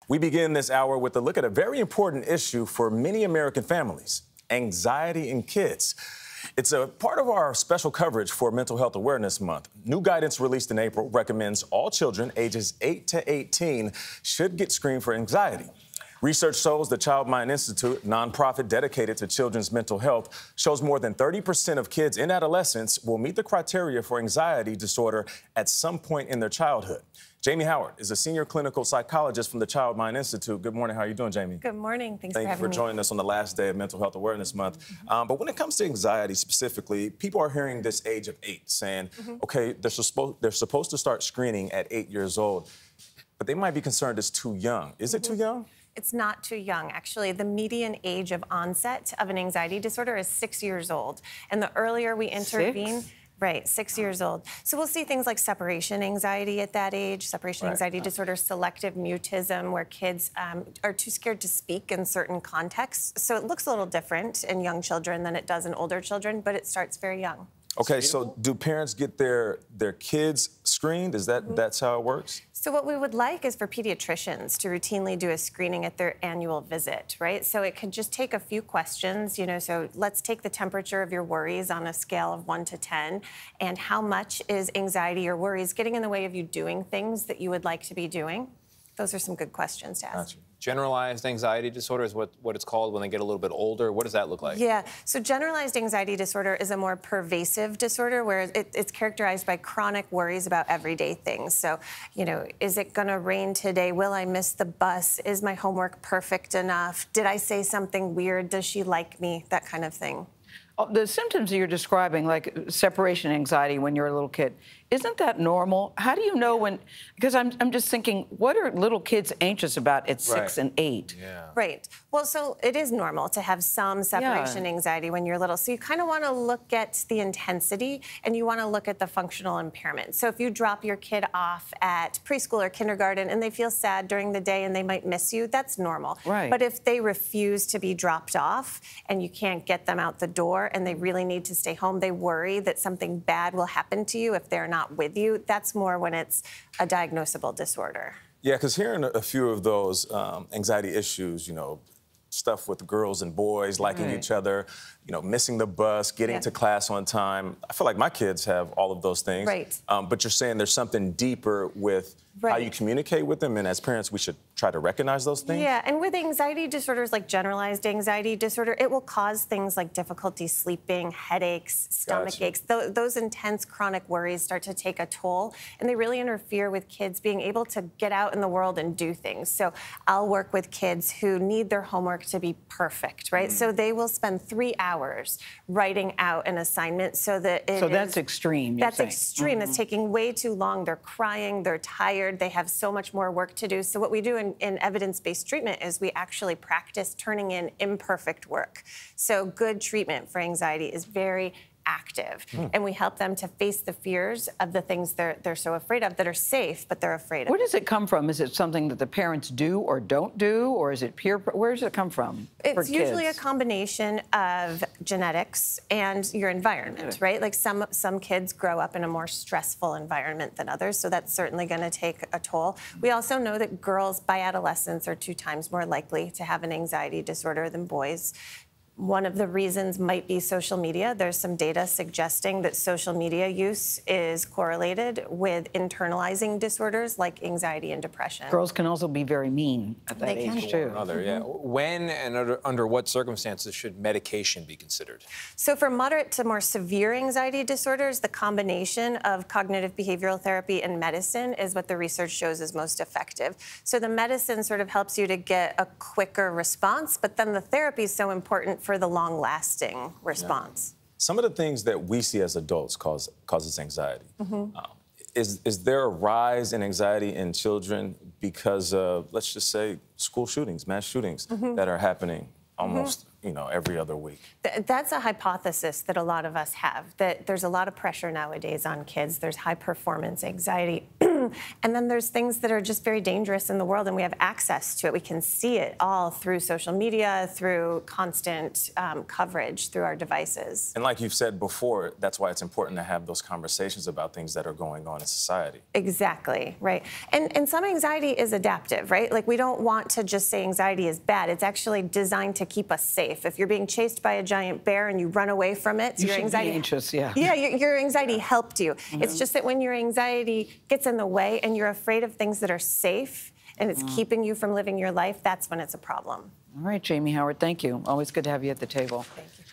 We begin this hour with a look at a very important issue for many American families: anxiety in kids. It's a part of our special coverage for Mental Health Awareness Month. New guidance released in April recommends all children ages 8 to 18 should get screened for anxiety. Research shows the Child Mind Institute, a nonprofit dedicated to children's mental health, shows more than 30% of kids in adolescence will meet the criteria for anxiety disorder at some point in their childhood. Jamie Howard is a senior clinical psychologist from the Child Mind Institute. Good morning. How are you doing, Jamie? Good morning. Thanks for having me. Thank you for joining us on the last day of Mental Health Awareness Month. But when it comes to anxiety specifically, people are hearing this age of 8 saying, okay, they're supposed to start screening at 8 years old, but they might be concerned it's too young. Is it too young? It's not too young. Actually, the median age of onset of an anxiety disorder is 6 years old. And the earlier we intervene... 6? Right, 6 years old. So we'll see things like separation anxiety at that age, separation anxiety disorder, selective mutism, where kids are too scared to speak in certain contexts. So it looks a little different in young children than it does in older children, but it starts very young. Okay, so do parents get their kids screened? Is that's how it works? So what we would like is for pediatricians to routinely do a screening at their annual visit, right? So it could just take a few questions, so let's take the temperature of your worries on a scale of 1 to 10, and how much is anxiety or worries getting in the way of you doing things that you would like to be doing? Those are some good questions to ask. Gotcha. Generalized anxiety disorder is what it's called when they get a little bit older. What does that look like? Yeah, so generalized anxiety disorder is a more pervasive disorder where it's characterized by chronic worries about everyday things. So, is it going to rain today? Will I miss the bus? Is my homework perfect enough? Did I say something weird? Does she like me? That kind of thing. The symptoms you're describing, like separation anxiety when you're a little kid, isn't that normal? How do you know when? Because I'm just thinking, what are little kids anxious about at 6 and 8? Yeah. Right. Well, so it is normal to have some separation anxiety when you're little. So you kind of want to look at the intensity and you want to look at the functional impairment. So if you drop your kid off at preschool or kindergarten and they feel sad during the day and they might miss you, that's normal. Right. But if they refuse to be dropped off and you can't get them out the door and they really need to stay home, they worry that something bad will happen to you if they're not with you, that's more when it's a diagnosable disorder. Yeah, because hearing a few of those anxiety issues, stuff with girls and boys liking each other, missing the bus, getting to class on time. I feel like my kids have all of those things. Right. But you're saying there's something deeper with how you communicate with them, and as parents, we should try to recognize those things? Yeah, and with anxiety disorders like generalized anxiety disorder, it will cause things like difficulty sleeping, headaches, stomach aches. Those intense chronic worries start to take a toll, and they really interfere with kids being able to get out in the world and do things. So I'll work with kids who need their homework to be perfect, right? So they will spend 3 hours writing out an assignment so that it So that's extreme, That's extreme. That's taking way too long. They're crying, they're tired, they have so much more work to do. So what we do in evidence-based treatment is we actually practice turning in imperfect work. So good treatment for anxiety is very active, and we help them to face the fears of the things they're so afraid of that are safe, but they're afraid of. Where does it come from? Is it something that the parents do or don't do, or is it where does it come from? It's usually a combination of genetics and your environment, right? Like some kids grow up in a more stressful environment than others, so that's certainly going to take a toll. We also know that girls by adolescence are 2 times more likely to have an anxiety disorder than boys. One of the reasons might be social media. There's some data suggesting that social media use is correlated with internalizing disorders like anxiety and depression. Girls can also be very mean at that age, too. When and under what circumstances should medication be considered? So for moderate to more severe anxiety disorders, the combination of cognitive behavioral therapy and medicine is what the research shows is most effective. So the medicine sort of helps you to get a quicker response, but then the therapy is so important for the long-lasting response. Some of the things that we see as adults causes anxiety. Is there a rise in anxiety in children because of, let's just say, school shootings, mass shootings that are happening almost, every other week? That's a hypothesis that a lot of us have, that there's a lot of pressure nowadays on kids. There's high performance anxiety. And then there's things that are just very dangerous in the world, and we have access to it. We can see it all through social media, through constant coverage through our devices. And like you've said before, that's why it's important to have those conversations about things that are going on in society. Exactly, right. And some anxiety is adaptive, right? Like, we don't want to just say anxiety is bad. It's actually designed to keep us safe. If you're being chased by a giant bear and you run away from it, so you your anxiety, be anxious, yeah. Yeah, your anxiety helped you. It's just that when your anxiety gets in the way and you're afraid of things that are safe and it's keeping you from living your life, that's when it's a problem. All right, Jamie Howard, thank you. Always good to have you at the table. Thank you.